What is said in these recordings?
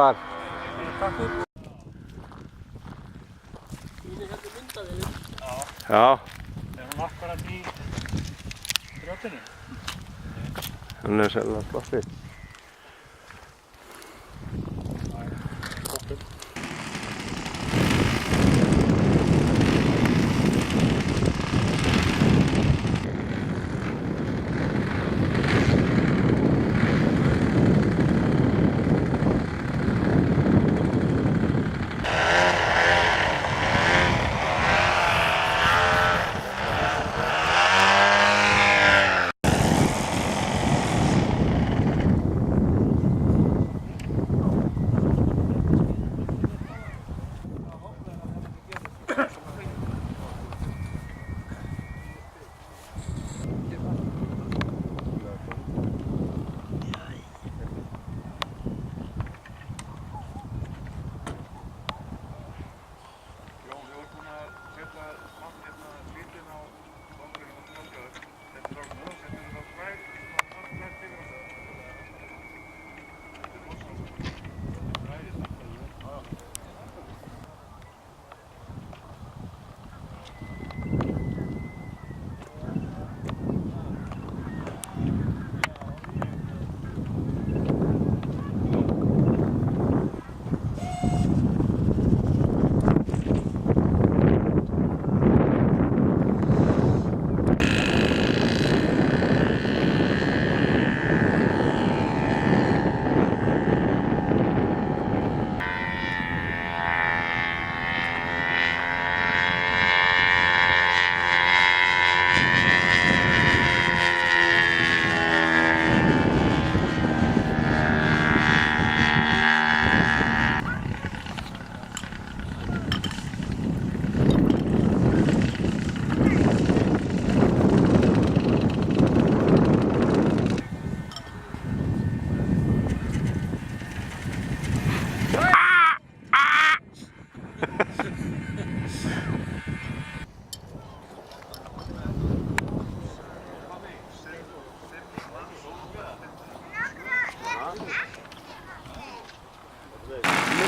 var. Þín er heldur myndavélum. Já. Er hún akkurat í grjótinu? Hún er sérlega flottið.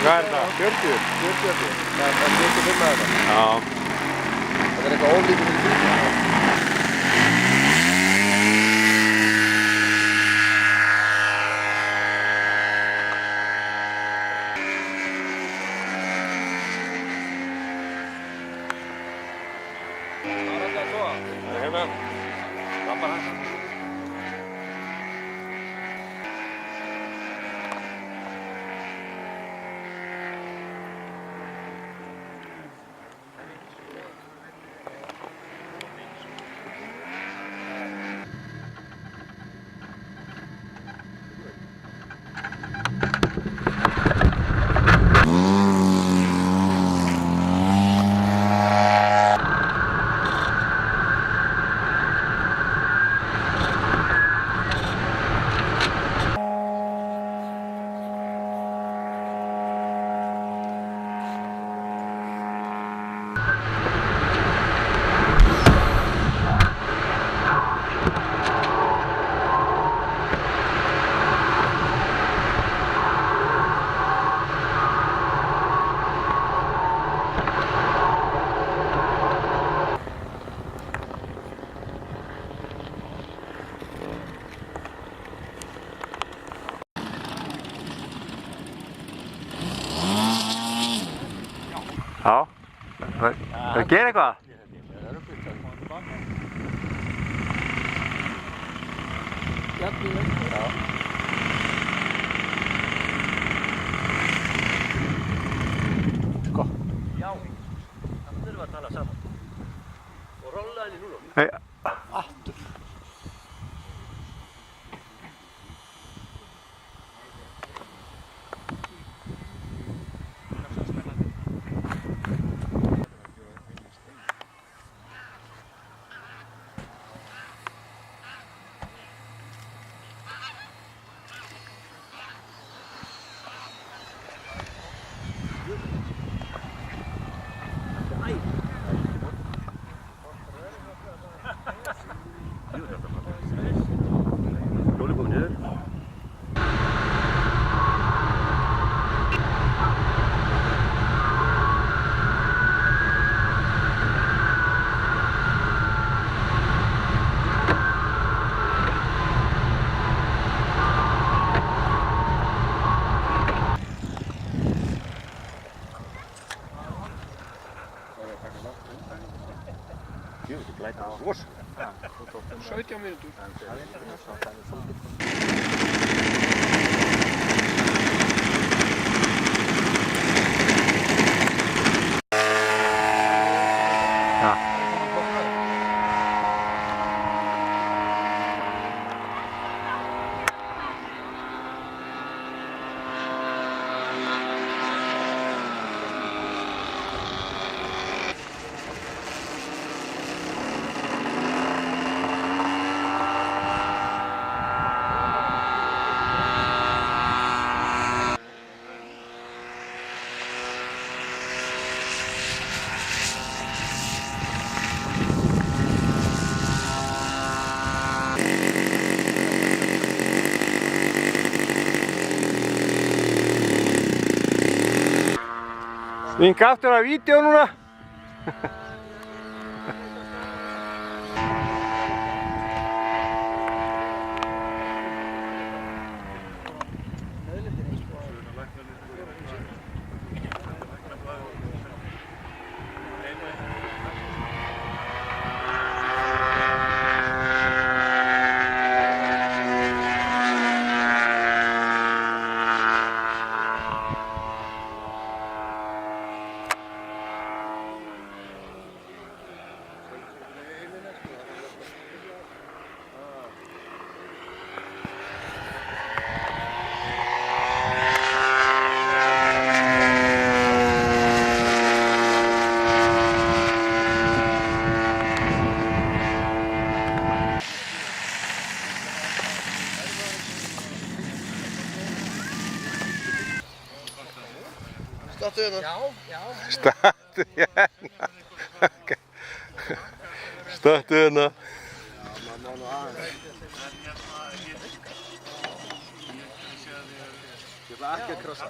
Hvað er það? 40? 40. Það er 45 að þetta. Já. Það er eitthvað ólítið fyrir tíma. Það er alltaf að tóa. Það er hérna. Lappar hans. Já, það gerir eitthvað? Það er uppbyggt að koma tilbaka. Jafnir eitthvað. Já. Sko. Já, þannig þurfum við að tala saman. Og rolla henni núna. Hei. Aftur. Lætur rosalega. 17 mínútur. Vinka aftur að vídeo núna. Stattu hérna. Stattu hérna. Stattu hérna. Ég ætla ekki að krossa.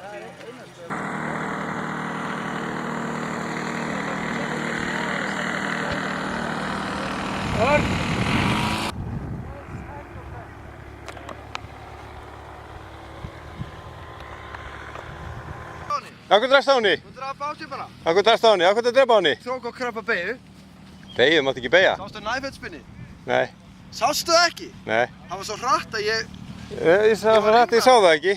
Akkur drast á henni? Þú draf bátinn bara. Akkur drast á henni? Akkur þetta drepa á henni? Tók á krabba beigju. Beygju, mátti ekki beygja? Sástu næfheldspinni? Nei. Sástu það ekki? Nei. Það var svo hratt að ég... Ég sá það ekki.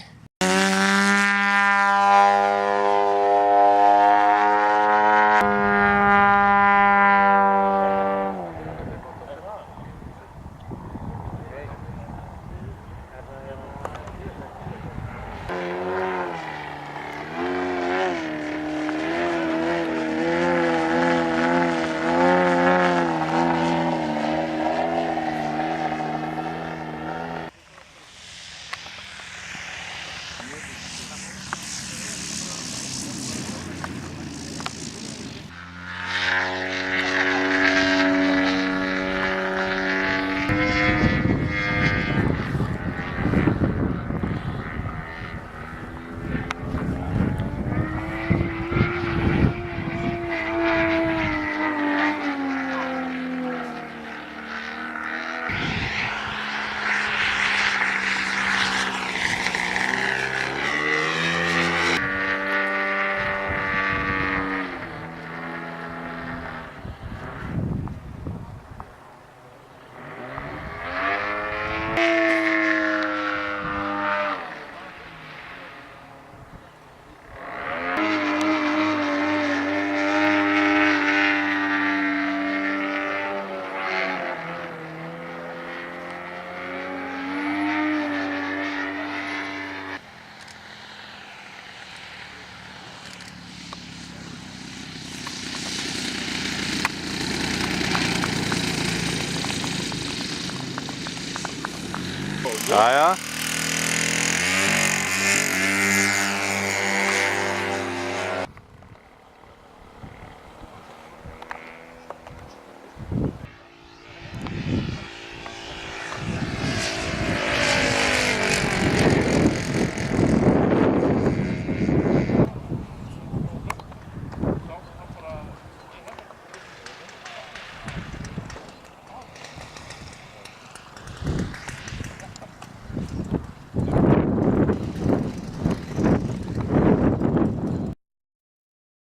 Jæja.